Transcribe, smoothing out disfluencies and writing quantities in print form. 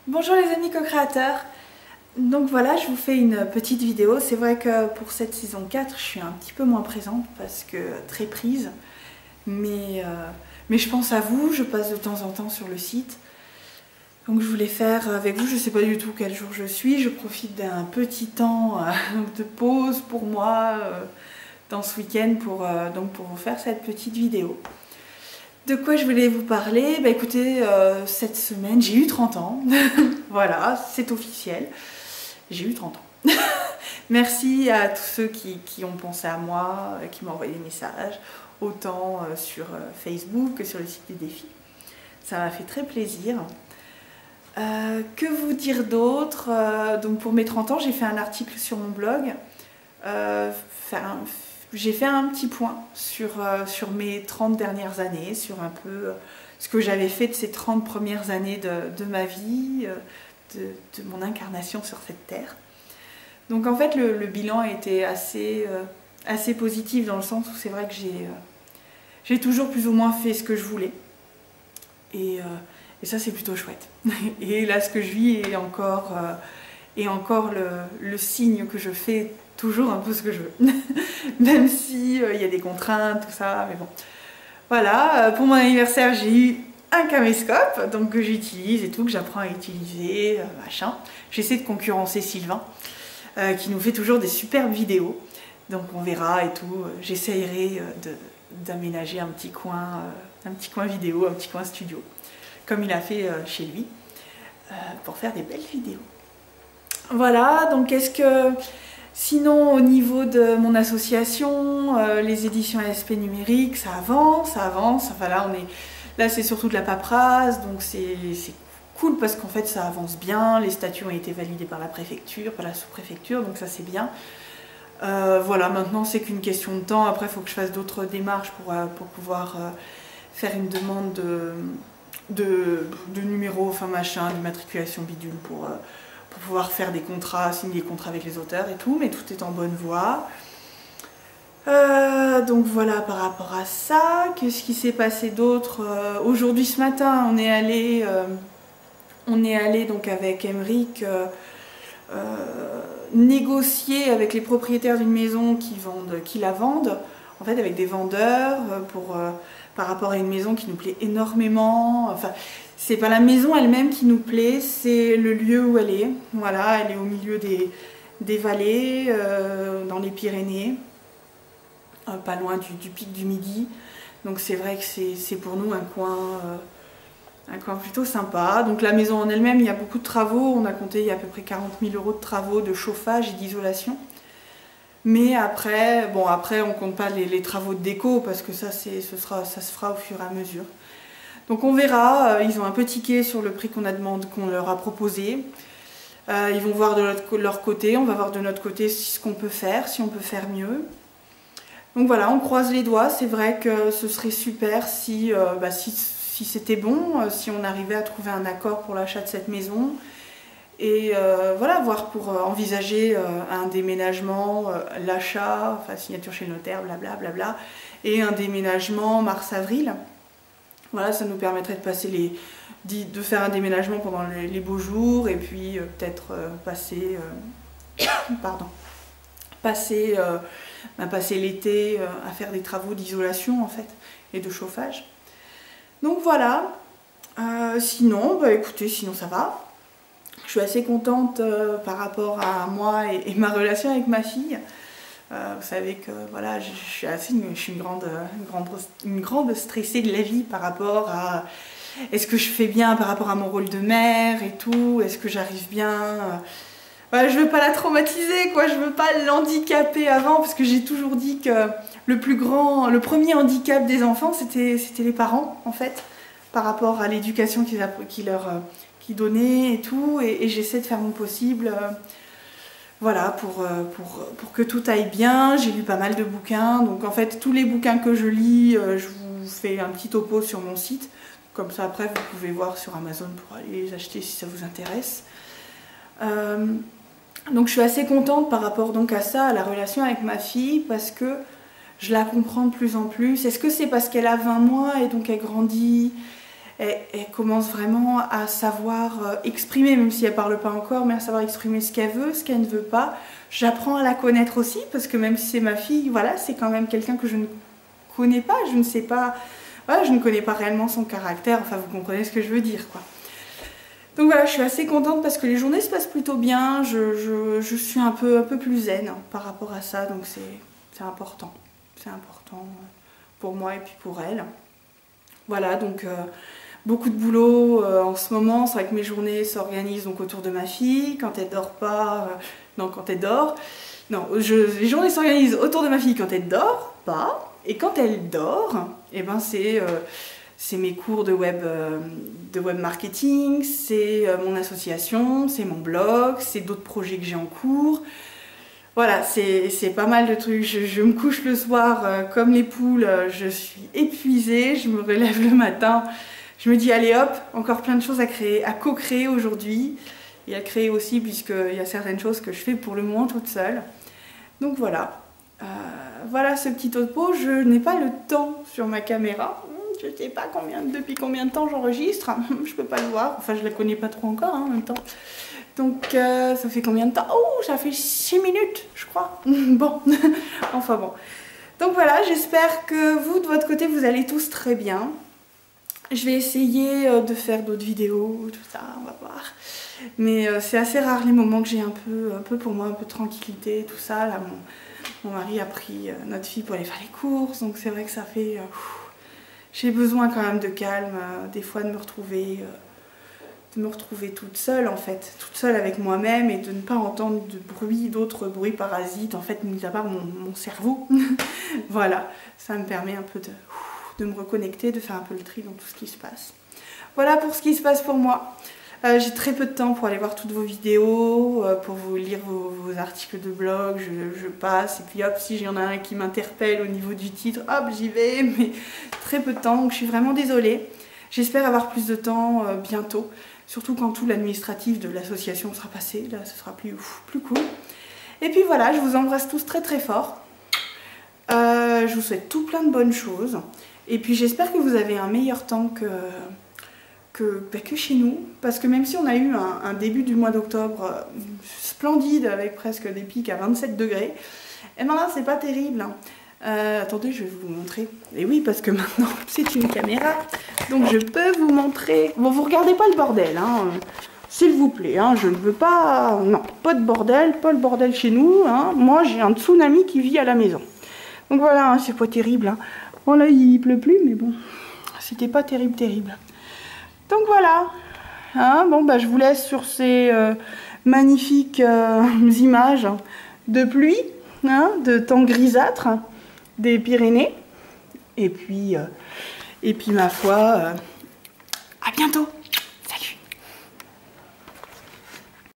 Bonjour les amis co-créateurs. Donc voilà, je vous fais une petite vidéo. C'est vrai que pour cette saison 4, je suis un petit peu moins présente parce que très prise. Mais je pense à vous, je passe de temps en temps sur le site. Donc je voulais faire avec vous, je ne sais pas du tout quel jour je suis. Je profite d'un petit temps de pause pour moi dans ce week-end pour vous faire cette petite vidéo. De quoi je voulais vous parler? Bah écoutez, cette semaine j'ai eu 30 ans, voilà, c'est officiel, j'ai eu 30 ans. Merci à tous ceux qui ont pensé à moi, qui m'ont envoyé des messages, autant sur Facebook que sur le site des défis. Ça m'a fait très plaisir. Que vous dire d'autre? Donc pour mes 30 ans, j'ai fait un article sur mon blog. J'ai fait un petit point sur mes 30 dernières années, sur un peu ce que j'avais fait de ces 30 premières années de ma vie, de mon incarnation sur cette terre. Donc en fait le bilan a été assez positif dans le sens où c'est vrai que j'ai toujours plus ou moins fait ce que je voulais. Et ça c'est plutôt chouette. Et là ce que je vis est encore le signe que je fais toujours un peu ce que je veux. Même si y a des contraintes, tout ça, mais bon. Voilà, pour mon anniversaire, j'ai eu un caméscope, donc que j'utilise et tout, que j'apprends à utiliser, machin. J'essaie de concurrencer Sylvain, qui nous fait toujours des superbes vidéos. Donc on verra et tout. J'essayerai d'aménager un petit coin vidéo, un petit coin studio, comme il a fait chez lui, pour faire des belles vidéos. Voilà, donc sinon au niveau de mon association, les éditions ASP numériques, ça avance, enfin là c'est surtout de la paperasse, donc c'est cool parce qu'en fait ça avance bien, les statuts ont été validés par la préfecture, par la sous-préfecture, donc ça c'est bien. Voilà, maintenant c'est qu'une question de temps, après il faut que je fasse d'autres démarches pour pouvoir faire une demande de numéro, enfin machin, d'immatriculation bidule pour pouvoir faire des contrats, signer des contrats avec les auteurs et tout, mais tout est en bonne voie. Donc voilà par rapport à ça. Qu'est-ce qui s'est passé d'autre? Aujourd'hui ce matin on est allé donc avec Emeric négocier avec les propriétaires d'une maison qui la vendent, en fait avec des vendeurs par rapport à une maison qui nous plaît énormément. Enfin, c'est pas la maison elle-même qui nous plaît, c'est le lieu où elle est. Voilà, elle est au milieu des vallées, dans les Pyrénées, pas loin du pic du Midi. Donc c'est vrai que c'est pour nous un coin plutôt sympa. Donc la maison en elle-même, il y a beaucoup de travaux. On a compté, il y a à peu près 40 000 € de travaux de chauffage et d'isolation. Mais après, on compte pas les travaux de déco parce que ça se fera au fur et à mesure. Donc on verra, ils ont un peu tiqué sur le prix qu'on leur a proposé. Ils vont voir de leur côté, on va voir de notre côté ce qu'on peut faire, si on peut faire mieux. Donc voilà, on croise les doigts, c'est vrai que ce serait super si c'était bon, si on arrivait à trouver un accord pour l'achat de cette maison. Et voilà, voir pour envisager un déménagement, l'achat, enfin signature chez le notaire, blablabla, et un déménagement mars-avril. Voilà, ça nous permettrait de faire un déménagement pendant les beaux jours et puis peut-être passer l'été à faire des travaux d'isolation en fait et de chauffage. Donc voilà, sinon, écoutez, sinon ça va. Je suis assez contente par rapport à moi et ma relation avec ma fille. Vous savez que voilà, je suis une grande stressée de la vie par rapport à est-ce que je fais bien par rapport à mon rôle de mère et tout, est-ce que j'arrive bien. Voilà, je veux pas la traumatiser, quoi, je veux pas l'handicaper avant, parce que j'ai toujours dit que le premier handicap des enfants, c'était les parents, en fait, par rapport à l'éducation qu'ils donnaient et tout, et j'essaie de faire mon possible. Voilà, pour que tout aille bien. J'ai lu pas mal de bouquins, donc en fait tous les bouquins que je lis, je vous fais un petit topo sur mon site, comme ça après vous pouvez voir sur Amazon pour aller les acheter si ça vous intéresse. Donc je suis assez contente par rapport donc à ça, à la relation avec ma fille, parce que je la comprends de plus en plus. Est-ce que c'est parce qu'elle a 20 mois et donc elle grandit? elle commence vraiment à savoir exprimer, même si elle parle pas encore, mais à savoir exprimer ce qu'elle veut, ce qu'elle ne veut pas. J'apprends à la connaître aussi, parce que même si c'est ma fille, voilà, c'est quand même quelqu'un que je ne connais pas, je ne sais pas, voilà, je ne connais pas réellement son caractère, enfin vous comprenez ce que je veux dire, quoi. Donc voilà, je suis assez contente parce que les journées se passent plutôt bien, je suis un peu plus zen par rapport à ça, donc c'est important. C'est important pour moi et puis pour elle. Voilà, donc beaucoup de boulot en ce moment. C'est vrai que mes journées s'organisent donc autour de ma fille. Quand elle dort pas, non, quand elle dort. Non, les journées s'organisent autour de ma fille quand elle dort pas. Et quand elle dort, eh ben c'est mes cours de web marketing, c'est mon association, c'est mon blog, c'est d'autres projets que j'ai en cours. Voilà, c'est pas mal de trucs. Je me couche le soir comme les poules, je suis épuisée, je me relève le matin, je me dis allez hop, encore plein de choses à créer, à co-créer aujourd'hui et à créer aussi puisqu'il y a certaines choses que je fais pour le moment toute seule. Donc voilà, voilà ce petit topo. Je n'ai pas le temps sur ma caméra, je sais pas depuis combien de temps j'enregistre, je peux pas le voir, enfin je la connais pas trop encore en même temps. Donc ça fait combien de temps? Oh, ça fait 6 minutes, je crois. Bon, enfin bon. Donc voilà, j'espère que vous, de votre côté, vous allez tous très bien. Je vais essayer de faire d'autres vidéos, tout ça, on va voir. Mais c'est assez rare les moments que j'ai un peu pour moi, un peu de tranquillité, tout ça. Là, mon mari a pris notre fille pour aller faire les courses, donc c'est vrai que ça fait... j'ai besoin quand même de calme, des fois de me retrouver toute seule en fait, toute seule avec moi-même et de ne pas entendre de bruit, d'autres bruits parasites en fait, mis à part mon cerveau. Voilà, ça me permet un peu de me reconnecter, de faire un peu le tri dans tout ce qui se passe. Voilà pour ce qui se passe pour moi. J'ai très peu de temps pour aller voir toutes vos vidéos, pour vous lire vos articles de blog, je passe et puis hop, si j'y en a un qui m'interpelle au niveau du titre, hop j'y vais, mais très peu de temps donc je suis vraiment désolée. J'espère avoir plus de temps bientôt. Surtout quand tout l'administratif de l'association sera passé, là ce sera plus cool. Et puis voilà, je vous embrasse tous très très fort. Je vous souhaite tout plein de bonnes choses. Et puis j'espère que vous avez un meilleur temps que chez nous. Parce que même si on a eu un début du mois d'octobre splendide avec presque des pics à 27 degrés, et ben là c'est pas terrible. Attendez, je vais vous montrer. Et oui, parce que maintenant c'est une caméra, donc je peux vous montrer. Bon, vous regardez pas le bordel, hein, s'il vous plaît. Hein, je ne veux pas, non, pas de bordel, pas le bordel chez nous. Hein. Moi, j'ai un tsunami qui vit à la maison. Donc voilà, hein, c'est pas terrible. Hein. Bon là, il pleut plus, mais bon, c'était pas terrible. Donc voilà. Hein, bon, bah je vous laisse sur ces magnifiques images de pluie, hein, de temps grisâtre. Des Pyrénées et puis ma foi à bientôt.